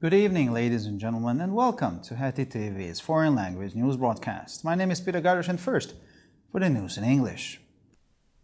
Good evening, ladies and gentlemen, and welcome to Heti TV's foreign language news broadcast. My name is Peter Gardosh, and first, for the news in English.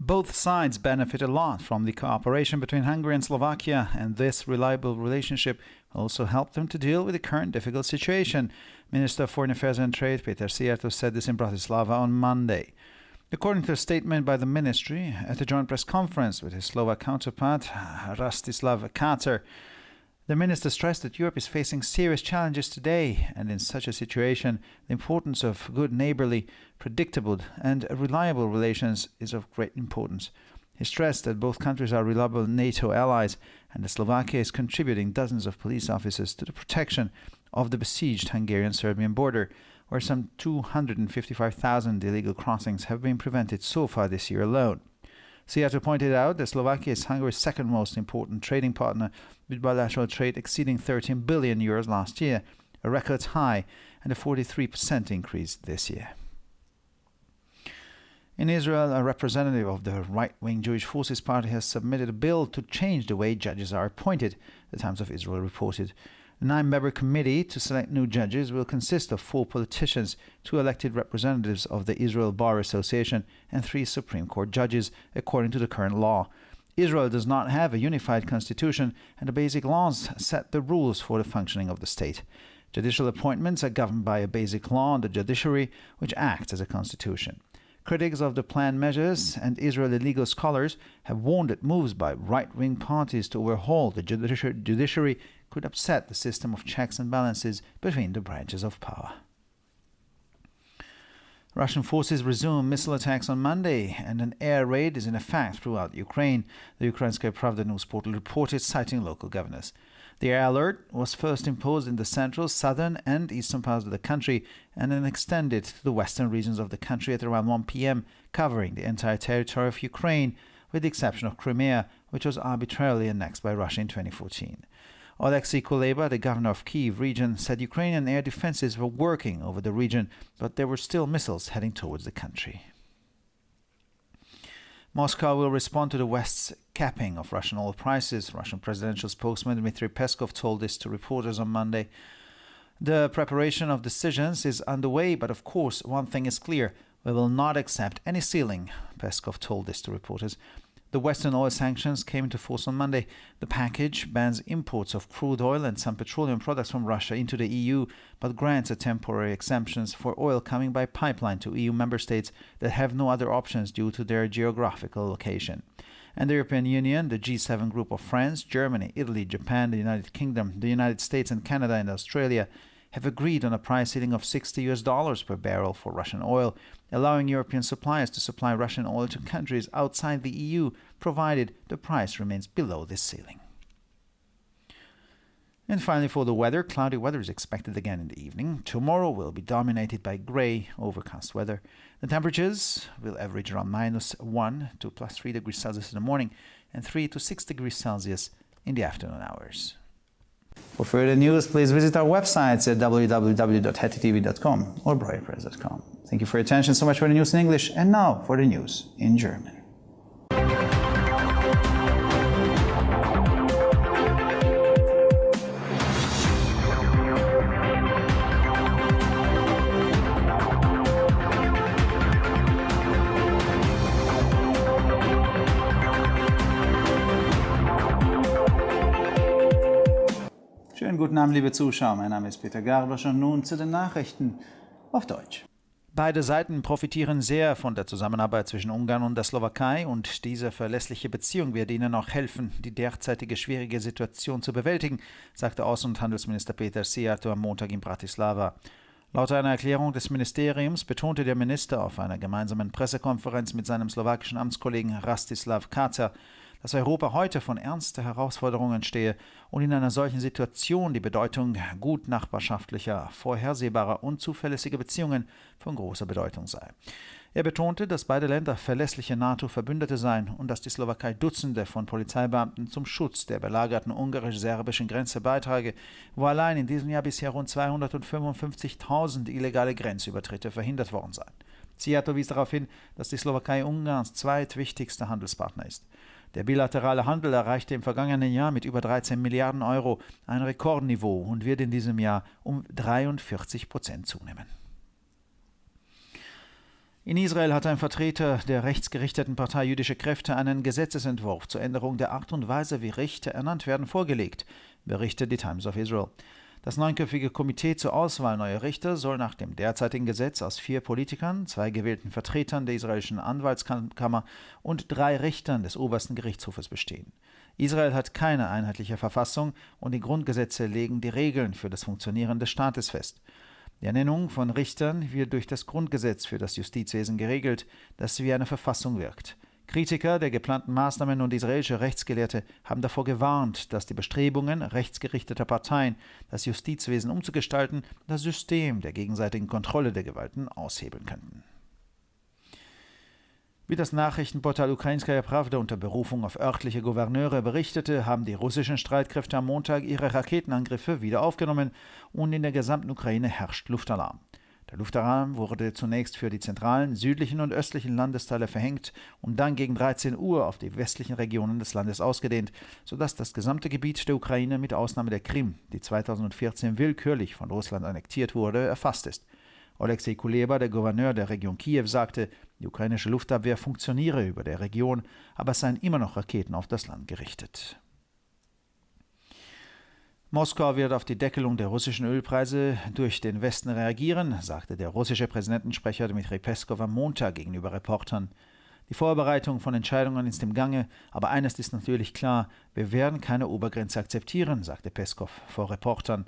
Both sides benefit a lot from the cooperation between Hungary and Slovakia, and this reliable relationship also helped them to deal with the current difficult situation. Minister of Foreign Affairs and Trade, Peter Szijjártó, said this in Bratislava on Monday. According to a statement by the ministry at a joint press conference with his Slovak counterpart, Rastislav Kacer, the minister stressed that Europe is facing serious challenges today, and in such a situation, the importance of good neighborly, predictable and reliable relations is of great importance. He stressed that both countries are reliable NATO allies, and that Slovakia is contributing dozens of police officers to the protection of the besieged Hungarian-Serbian border, where some 255,000 illegal crossings have been prevented so far this year alone. Szijjártó pointed out that Slovakia is Hungary's second most important trading partner, with bilateral trade exceeding 13 billion euros last year, a record high, and a 43% increase this year. In Israel, a representative of the right-wing Jewish Forces Party has submitted a bill to change the way judges are appointed, the Times of Israel reported. The 9-member committee to select new judges will consist of 4 politicians, 2 elected representatives of the Israel Bar Association, and 3 Supreme Court judges, according to the current law. Israel does not have a unified constitution, and the basic laws set the rules for the functioning of the state. Judicial appointments are governed by a basic law, the judiciary, which acts as a constitution. Critics of the planned measures and Israeli legal scholars have warned that moves by right-wing parties to overhaul the judiciary could upset the system of checks and balances between the branches of power. Russian forces resumed missile attacks on Monday, and an air raid is in effect throughout Ukraine, the Ukrainskaya Pravda news portal reported, citing local governors. The air alert was first imposed in the central, southern and eastern parts of the country, and then extended to the western regions of the country at around 1 p.m., covering the entire territory of Ukraine, with the exception of Crimea, which was arbitrarily annexed by Russia in 2014. Oleksiy Kuleba, the governor of Kyiv region, said Ukrainian air defenses were working over the region, but there were still missiles heading towards the country. Moscow will respond to the West's capping of Russian oil prices. Russian presidential spokesman Dmitry Peskov told this to reporters on Monday. The preparation of decisions is underway, but of course, one thing is clear. We will not accept any ceiling, Peskov told this to reporters. The Western oil sanctions came into force on Monday. The package bans imports of crude oil and some petroleum products from Russia into the EU, but grants a temporary exemptions for oil coming by pipeline to EU member states that have no other options due to their geographical location. And the European Union, the G7 group of France, Germany, Italy, Japan, the United Kingdom, the United States and Canada and Australia have agreed on a price ceiling of $60 per barrel for Russian oil, allowing European suppliers to supply Russian oil to countries outside the EU, provided the price remains below this ceiling. And finally, for the weather, cloudy weather is expected again in the evening. Tomorrow will be dominated by grey, overcast weather. The temperatures will average around -1 to +3 degrees Celsius in the morning and 3 to 6 degrees Celsius in the afternoon hours. For further news, please visit our websites at www.hetitv.com or broadpress.com. Thank you for your attention. So much for the news in English, and now for the news in German. Schönen guten Abend, liebe Zuschauer. Mein Name ist Peter Gardosh und nun zu den Nachrichten auf Deutsch. Beide Seiten profitieren sehr von der Zusammenarbeit zwischen Ungarn und der Slowakei, und diese verlässliche Beziehung wird ihnen auch helfen, die derzeitige schwierige Situation zu bewältigen, sagte Außen- und Handelsminister Peter Szijjártó am Montag in Bratislava. Laut einer Erklärung des Ministeriums betonte der Minister auf einer gemeinsamen Pressekonferenz mit seinem slowakischen Amtskollegen Rastislav Kacer, dass Europa heute vor ernsten Herausforderungen stehe und in einer solchen Situation die Bedeutung gut nachbarschaftlicher, vorhersehbarer und zuverlässiger Beziehungen von großer Bedeutung sei. Er betonte, dass beide Länder verlässliche NATO-Verbündete seien und dass die Slowakei Dutzende von Polizeibeamten zum Schutz der belagerten ungarisch-serbischen Grenze beitrage, wo allein in diesem Jahr bisher rund 255.000 illegale Grenzübertritte verhindert worden seien. Szijjártó wies darauf hin, dass die Slowakei Ungarns zweitwichtigster Handelspartner ist. Der bilaterale Handel erreichte im vergangenen Jahr mit über 13 Milliarden Euro ein Rekordniveau und wird in diesem Jahr um 43% zunehmen. In Israel hat ein Vertreter der rechtsgerichteten Partei Jüdische Kräfte einen Gesetzesentwurf zur Änderung der Art und Weise, wie Richter ernannt werden, vorgelegt, berichtet die Times of Israel. Das 9-köpfige Komitee zur Auswahl neuer Richter soll nach dem derzeitigen Gesetz aus 4 Politikern, 2 gewählten Vertretern der israelischen Anwaltskammer und 3 Richtern des obersten Gerichtshofes bestehen. Israel hat keine einheitliche Verfassung und die Grundgesetze legen die Regeln für das Funktionieren des Staates fest. Die Ernennung von Richtern wird durch das Grundgesetz für das Justizwesen geregelt, das wie eine Verfassung wirkt. Kritiker der geplanten Maßnahmen und israelische Rechtsgelehrte haben davor gewarnt, dass die Bestrebungen rechtsgerichteter Parteien, das Justizwesen umzugestalten, das System der gegenseitigen Kontrolle der Gewalten aushebeln könnten. Wie das Nachrichtenportal Ukrainskaya Prawda unter Berufung auf örtliche Gouverneure berichtete, haben die russischen Streitkräfte am Montag ihre Raketenangriffe wieder aufgenommen und in der gesamten Ukraine herrscht Luftalarm. Der Luftalarm wurde zunächst für die zentralen, südlichen und östlichen Landesteile verhängt und dann gegen 13 Uhr auf die westlichen Regionen des Landes ausgedehnt, sodass das gesamte Gebiet der Ukraine mit Ausnahme der Krim, die 2014 willkürlich von Russland annektiert wurde, erfasst ist. Alexei Kuleba, der Gouverneur der Region Kiew, sagte, die ukrainische Luftabwehr funktioniere über der Region, aber es seien immer noch Raketen auf das Land gerichtet. Moskau wird auf die Deckelung der russischen Ölpreise durch den Westen reagieren, sagte der russische Präsidentensprecher Dmitri Peskov am Montag gegenüber Reportern. Die Vorbereitung von Entscheidungen ist im Gange, aber eines ist natürlich klar, wir werden keine Obergrenze akzeptieren, sagte Peskov vor Reportern.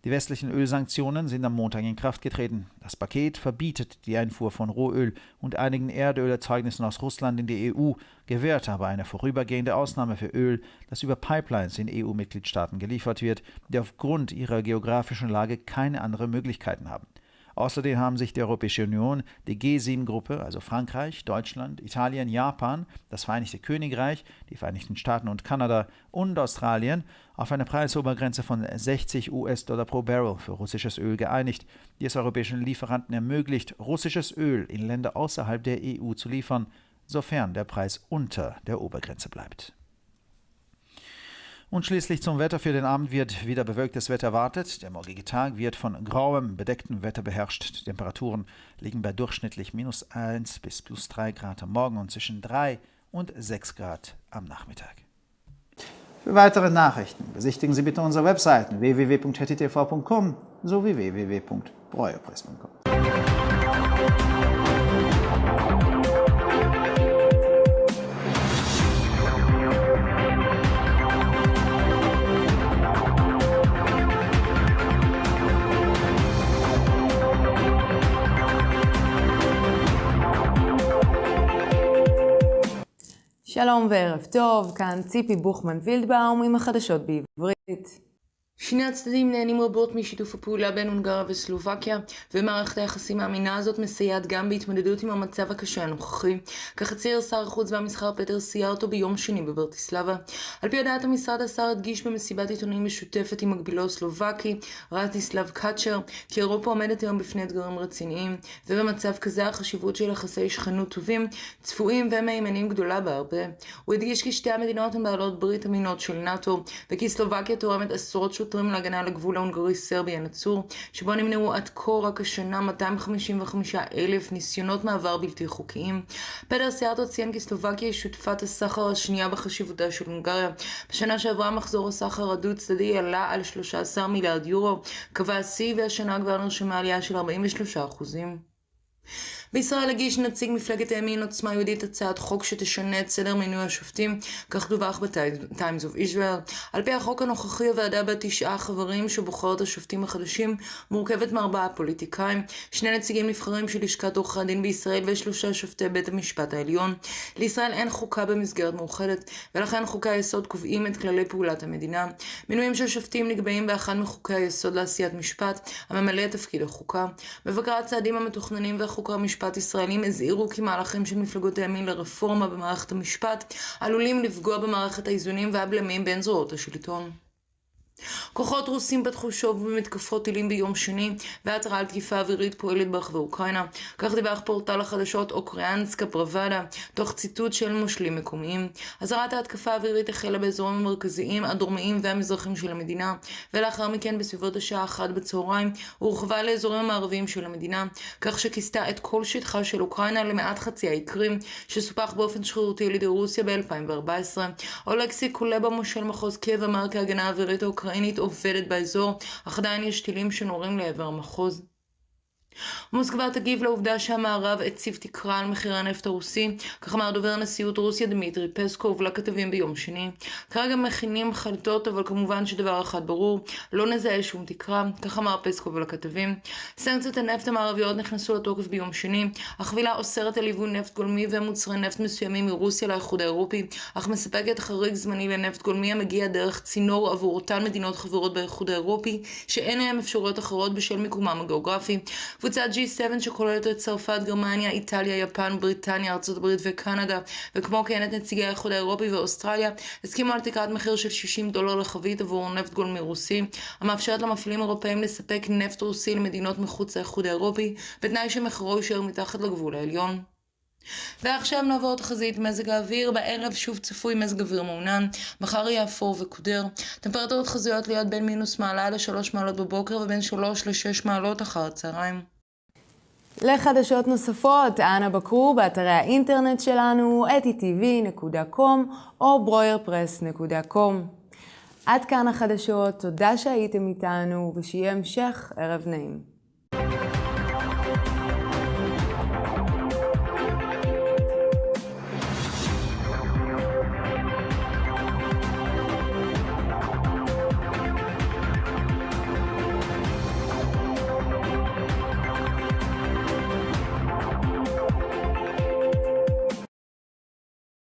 Die westlichen Ölsanktionen sind am Montag in Kraft getreten. Das Paket verbietet die Einfuhr von Rohöl und einigen Erdölerzeugnissen aus Russland in die EU, gewährt aber eine vorübergehende Ausnahme für Öl, das über Pipelines in EU-Mitgliedstaaten geliefert wird, die aufgrund ihrer geografischen Lage keine anderen Möglichkeiten haben. Außerdem haben sich die Europäische Union, die G7-Gruppe, also Frankreich, Deutschland, Italien, Japan, das Vereinigte Königreich, die Vereinigten Staaten und Kanada und Australien auf eine Preisobergrenze von 60 US-Dollar pro Barrel für russisches Öl geeinigt, die es europäischen Lieferanten ermöglicht, russisches Öl in Länder außerhalb der EU zu liefern, sofern der Preis unter der Obergrenze bleibt. Und schließlich zum Wetter. Für den Abend wird wieder bewölktes Wetter erwartet. Der morgige Tag wird von grauem, bedecktem Wetter beherrscht. Die Temperaturen liegen bei durchschnittlich -1 bis +3 Grad am Morgen und zwischen 3 und 6 Grad am Nachmittag. Für weitere Nachrichten besichtigen Sie bitte unsere Webseiten www.hettitv.com sowie www.breuerpress.com. שלום וערב טוב, כאן ציפי בוכמן וילדבאום עם החדשות בעברית. שני הצדדים נהנים רבות משיתוף הפעולה בין הונגריה וסלובקיה, ומערכת היחסים האמינה הזאת מסייעת גם בהתמודדות עם המצב הקשה הנוכחי. כך הצהיר שר החוץ והמסחר פטר סיארטו ביום שני בברטיסלבה. על פי הודעת המשרד, השר הדגיש במסיבת עיתונאים משותפת עם מקבילו הסלובקי, רטיסלב קצ'ר, כי אירופה עומדת היום בפני אתגרים רציניים, ובמצב כזה החשיבות של יחסי שכנות טובים, צפויים ומהימנים גדולה בהרבה. הוא הדגיש כי שתי המדינות הן בעלות ברית אמינות של נאט"ו, וכי סלובקיה תורמת עשרות שוטרים להגנה על הגבול ההונגרי-סרבי הנצור, שבו נמנעו עד כה רק השנה 255,000 ניסיונות מעבר בלתי חוקיים. פטר סיארטו ציין כי סלובקיה היא שותפת הסחר השנייה בחשיבותה של הונגריה. בשנה שעברה מחזור הסחר הדו-צדדי עלה על 13 מיליארד יורו, קבע שיא, והשנה כבר נרשמה עלייה של 43%. בישראל הגיש נציג מפלגת הימין עוצמה יהודית הצעת חוק שתשנה את סדר מינוי השופטים, כך דווח ב-Times of Israel. על פי החוק הנוכחי, הוועדה בת 9 חברים שבוחרת השופטים החדשים מורכבת מ4 פוליטיקאים, 2 נציגים נבחרים של לשכת עורכי הדין בישראל ו3 שופטי בית המשפט העליון. לישראל אין חוקה במסגרת מאוחדת, ולכן חוקי היסוד קובעים את כללי פעולת המדינה. מינויים של שופטים נקבעים באחד מחוקי היסוד לעשיית משפט, הממלא את תפקיד החוקה. מבקרי הצעדים המתוכננים וחוקרי המשפט ישראלים הזהירו כי מהלכים של מפלגות הימין לרפורמה במערכת המשפט עלולים לפגוע במערכת האיזונים והבלמים בין זרועות השלטון. כוחות רוסים פתחו שוב במתקפות טילים ביום שני, והתרעה על תקיפה אווירית פועלת ברחבי אוקראינה. כך דיווח פורטל החדשות אוקראינסקה פרבדה, תוך ציטוט של מושלים מקומיים. אזהרת ההתקפה האווירית החלה באזורים המרכזיים, הדרומיים והמזרחיים של המדינה, ולאחר מכן בסביבות השעה 1 בצהריים הורחבה לאזורים המערביים של המדינה, כך שכיסתה את כל שטחה של אוקראינה למעט חצי האי קרים, שסופח באופן שרירותי על ידי רוסיה ב-2014. אולקסי קולבה, מושל מחוז קייב, אמר כי ההגנה האווירית האוקראינית עובדת באזור, אך עדיין יש טילים שנורים לעבר המחוז. מוסקבה תגיב לעובדה שהמערב הציב תקרה על מחירי הנפט הרוסי, כך אמר דובר נשיאות רוסיה דמיטרי פסקוב לכתבים ביום שני. כרגע מכינים חלטות, אבל כמובן שדבר אחד ברור, לא נזהה שום תקרה, כך אמר פסקוב לכתבים. סנקציות הנפט המערביות נכנסו לתוקף ביום שני. החבילה אוסרת על ייבוא נפט גולמי ומוצרי נפט מסוימים מרוסיה לאיחוד האירופי, אך מספקת חריג זמני לנפט גולמי המגיע דרך צינור עבור אותן מדינות חברות באיחוד האירופי שאין להם אפשרויות אחרות בשל מיקומם הגיאוגרפי. קבוצת G7 שכוללת את צרפת, גרמניה, איטליה, יפן, בריטניה, ארצות הברית וקנדה, וכמו כן את נציגי האיחוד האירופי ואוסטרליה, הסכימו על תקרת מחיר של $60 לחבית עבור נפט גולמי רוסי, המאפשרת למפעילים אירופאים לספק נפט רוסי למדינות מחוץ לאיחוד האירופי, בתנאי שמחירו יישאר מתחת לגבול העליון. ועכשיו נעבור תחזית מזג האוויר. בערב שוב צפוי מזג אוויר מעונן, מחר יהיה אפור וקודר. טמפרטורות חזויות להיות בין מינוס מעלה ל3 מעלות בבוקר ובין 3 ל6 מעלות אחר הצהריים. לחדשות נוספות, אנא בקרו באתרי האינטרנט שלנו etitv.com או broyerpress.com. עד כאן החדשות, תודה שהייתם איתנו ושיהיה המשך ערב נעים.